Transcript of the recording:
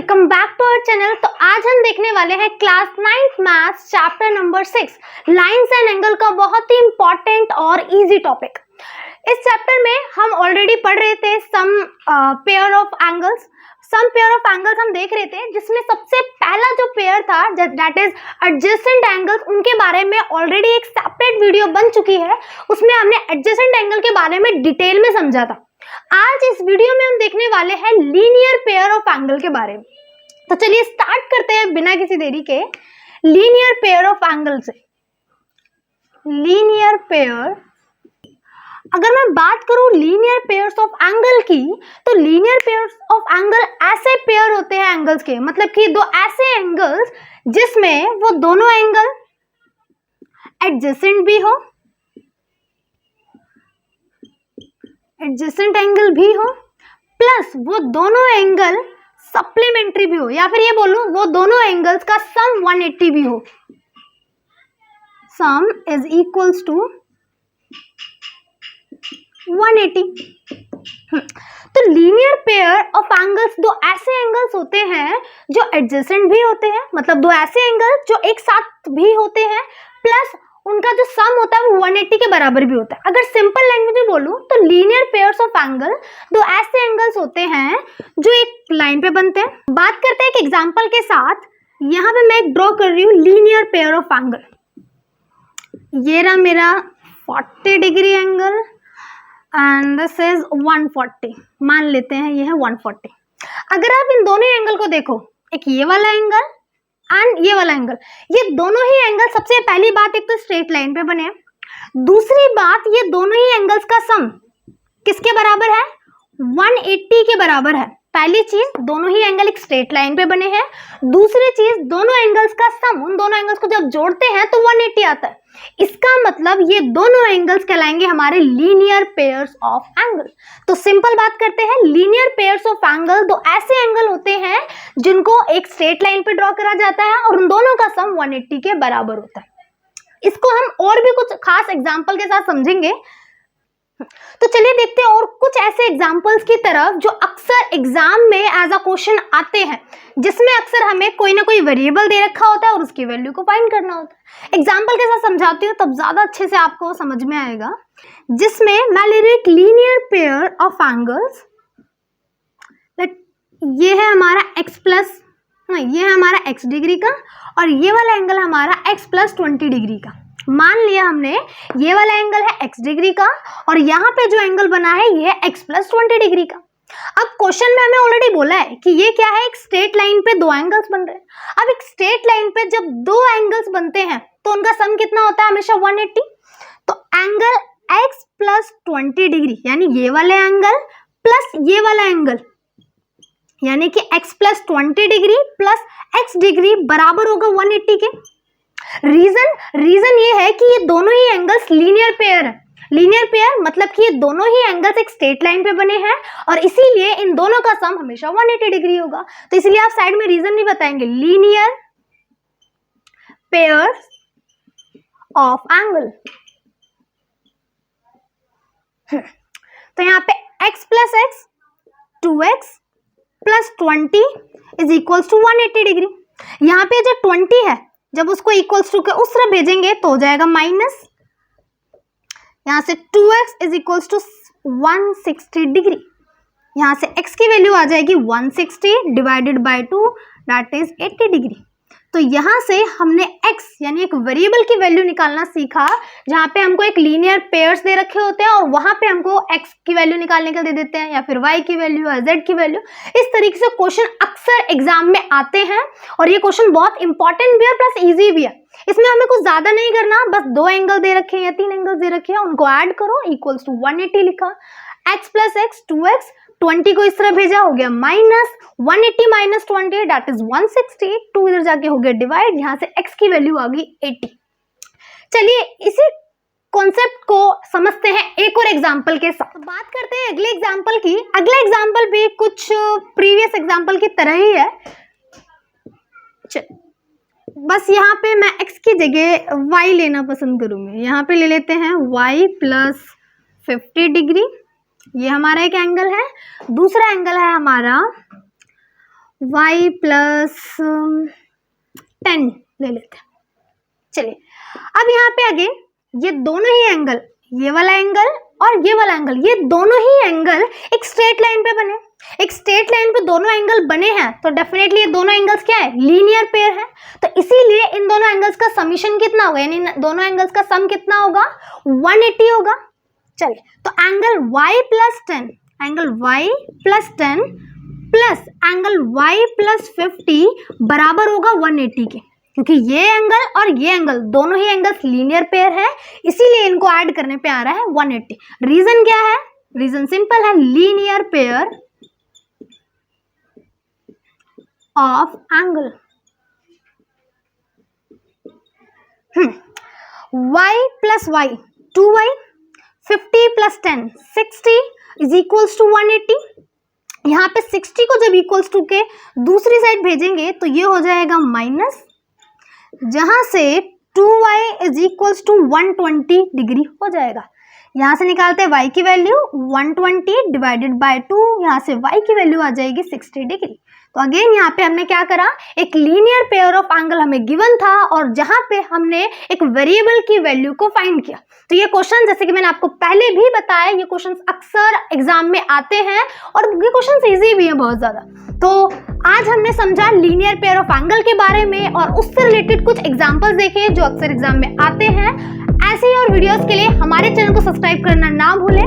Welcome back to our channel. तो आज हम देखने वाले हैं class 9th maths chapter number 6 lines and angle का बहुत ही इंपॉर्टेंट और इजी टॉपिक। इस चैप्टर में हम ऑलरेडी पढ़ रहे थे सम पेयर ऑफ एंगल्स। हम देख रहे थे जिसमें सबसे पहला जो पेयर था दैट इज एडजेसेंट एंगल्स, उनके बारे में ऑलरेडी एक सेपरेट वीडियो बन चुकी है। उसमें हमने एडजेसेंट एंगल के बारे में डिटेल में समझा था। आज इस वीडियो में हम देखने वाले हैं लीनियर पेयर ऑफ एंगल के बारे में। तो चलिए स्टार्ट करते हैं बिना किसी देरी के लीनियर पेयर ऑफ एंगल से। लीनियर पेयर, अगर मैं बात करूं लीनियर पेयर्स ऑफ एंगल की, तो लीनियर पेयर्स ऑफ एंगल ऐसे पेयर होते हैं एंगल्स के, मतलब कि दो ऐसे एंगल्स जिसमें वो दोनों एंगल एडजेसेंट भी हो, एडजेसेंट एंगल भी हो, प्लस वो दोनों एंगल सप्लीमेंट्री भी हो, या फिर ये बोलूं वो दोनों एंगल्स का सम 180 भी हो। Sum is equals to 180। तो लीनियर पेयर ऑफ एंगल्स दो ऐसे एंगल्स होते हैं जो एडजेसेंट भी होते हैं, मतलब दो ऐसे एंगल्स जो एक साथ भी होते हैं, प्लस उनका जो सम होता है वो 180 के बराबर भी होता है। अगर सिंपल लैंग्वेज में बोलूं तो लीनियर पेयर्स ऑफ एंगल दो ऐसे एंगल्स होते हैं जो एक लाइन पे बनते हैं। बात करते हैं एक एग्जांपल के साथ। यहाँ पे मैं एक ड्रॉ कर रही हूँ लीनियर पेयर ऑफ एंगल। ये रहा मेरा 40 degree angle and this is 140। मान लेते हैं ये है 140। अगर आप इन दोनों एंगल को देखो, एक ये वाला एंगल एंड ये वाला एंगल, ये दोनों ही एंगल सबसे पहली बात एक तो स्ट्रेट लाइन पे बने हैं। दूसरी बात, ये दोनों ही एंगल्स का सम किसके बराबर है? 180 के बराबर है। पहली चीज, दोनों ही एंगल एक स्ट्रेट लाइन पे बने हैं। दूसरी चीज, दोनों एंगल्स का सम, उन दोनों एंगल्स को जब जोड़ते हैं तो 180 आता है। इसका मतलब ये दोनों एंगल्स कहलाएंगे हमारे लीनियर पेयर्स ऑफ एंगल। तो सिंपल बात करते हैं, लीनियर पेयर्स ऑफ एंगल दो ऐसे एंगल होते हैं जिनको एक स्ट्रेट लाइन पे ड्रॉ करा जाता है और उन दोनों का सम 180 के बराबर होता है। इसको हम और भी कुछ खास एग्जाम्पल के साथ समझेंगे। तो चलिए देखते हैं और कुछ ऐसे एग्जाम्पल्स की तरफ जो अक्सर एग्जाम में एज अ क्वेश्चन आते हैं, जिसमें अक्सर हमें कोई ना कोई वेरिएबल दे रखा होता है और उसकी वैल्यू को फाइंड करना होता है। एग्जाम्पल के साथ समझाती हूँ तब ज्यादा अच्छे से आपको समझ में आएगा। जिसमें मैं ले रही हूँ एक लीनियर पेयर ऑफ एंगल्स। ये है हमारा x प्लस, ये है हमारा x डिग्री का, और ये वाला एंगल हमारा x प्लस 20 डिग्री का। मान लिया हमने ये वाला एंगल है x डिग्री का और यहाँ पे जो एंगल बना है ये है x प्लस 20 डिग्री का। अब क्वेश्चन में हमें ऑलरेडी बोला है कि ये क्या है, एक स्ट्रेट लाइन पे दो एंगल्स बन रहे हैं। अब एक स्ट्रेट लाइन पे जब दो एंगल्स बनते हैं तो उनका सम कितना होता है? हमेशा 180। तो एंगल x प्लस 20 डिग्री यानी ये वाले एंगल प्लस ये वाला एंगल, यानी कि x plus 20 degree plus x degree बराबर होगा 180 के। रीजन ये है कि ये दोनों ही एंगल्स लीनियर पेयर है। लीनियर पेयर मतलब कि ये दोनों ही एंगल्स एक स्ट्रेट लाइन पे बने हैं और इसीलिए इन दोनों का सम हमेशा 180 डिग्री होगा। तो इसलिए आप साइड में रीजन भी बताएंगे, लीनियर पेयर्स ऑफ एंगल। तो यहाँ पे x plus x 2x plus 20 is equals to 180 degree. यहाँ पे जो 20 है जब उसको इक्वल्स टू के उस तरफ भेजेंगे तो हो जाएगा माइनस, यहाँ से 2x is equals to 160 degree. यहाँ से x की वैल्यू आ जाएगी 160 divided by 2 that is 80 degree. तो यहाँ से हमने x यानी एक वेरिएबल की वैल्यू निकालना सीखा, जहाँ पे हमको एक लीनियर पेयर्स दे रखे होते हैं और वहाँ पे हमको x की वैल्यू निकालने के दे देते हैं, या फिर y की वैल्यू या z की वैल्यू। इस तरीके से क्वेश्चन अक्सर एग्जाम में आते हैं और ये क्वेश्चन बहुत इंपॉर्टेंट भी है प्लस ईजी भी है। इसमें हमें कुछ ज्यादा नहीं करना, बस दो एंगल दे रखे हैं या तीन एंगल दे रखे हैं, उनको ऐड करो, इक्वल्स टू 180 लिखा, x प्लस x 2x, 20 को इस तरह भेजा, हो गया माइनस 180 माइनस 20 दैट इज 160, 2 इधर जाके हो गया डिवाइड, यहाँ से x की वैल्यू आ गई 80। चलिए इसी कॉन्सेप्ट को समझते हैं एक और एग्जांपल के साथ। बात करते हैं अगले एग्जांपल की। अगला एग्जांपल भी कुछ प्रीवियस एग्जांपल की तरह ही है। बस यहाँ पे मैं x की जगह y लेना पसंद करूंगी। यहाँ पे ले लेते हैं y प्लस 50 डिग्री, ये हमारा एक एंगल है। दूसरा एंगल है हमारा y प्लस 10 ले लेते हैं। चलिए अब यहाँ पे आगे ये दोनों ही एंगल, ये वाला एंगल और ये वाला एंगल, ये दोनों ही एंगल एक स्ट्रेट लाइन पे बने। एक स्ट्रेट लाइन पे दोनों एंगल बने हैं तो डेफिनेटली ये दोनों एंगल्स क्या है, लीनियर पेयर है। तो इसीलिए इन दोनों एंगल्स का समीशन कितना होगा, यानी दोनों एंगल्स का सम कितना होगा, 180 होगा। चलिए तो angle y plus 10, angle y plus 10 plus angle y plus 50 बराबर होगा 180 के, क्योंकि ये एंगल और ये एंगल दोनों ही एंगल्स लीनियर पेयर है, इसीलिए इनको ऐड करने पे आ रहा है 180। रीजन क्या है, रीजन सिंपल है, linear pair of angle. y plus y 2y, 50 plus 10 60 is equals to 180। यहाँ पे 60 को जब इक्वल्स टू के दूसरी साइड भेजेंगे तो ये हो जाएगा माइनस, जहां से 2y is equals to 120 degree हो जाएगा। यहाँ से निकालते हैं y की वैल्यू 120 डिवाइडेड बाय 2, यहाँ से y की वैल्यू आ जाएगी 60 डिग्री। तो अगेन यहाँ पे हमने क्या करा, एक लीनियर पेयर ऑफ एंगल हमें गिवन था और जहाँ पे हमने एक वेरिएबल की वैल्यू को फाइंड किया। तो ये क्वेश्चन, जैसे कि मैंने आपको पहले भी बताया, ये क्वेश्चन अक्सर एग्जाम में आते हैं और ये क्वेश्चन ईजी भी है बहुत ज्यादा। तो आज हमने समझा लीनियर पेयर ऑफ एंगल के बारे में और उससे रिलेटेड कुछ एग्जाम्पल्स देखे जो अक्सर एग्जाम में आते हैं। ऐसे ही और वीडियोस के लिए हमारे चैनल को सब्सक्राइब करना ना भूलें।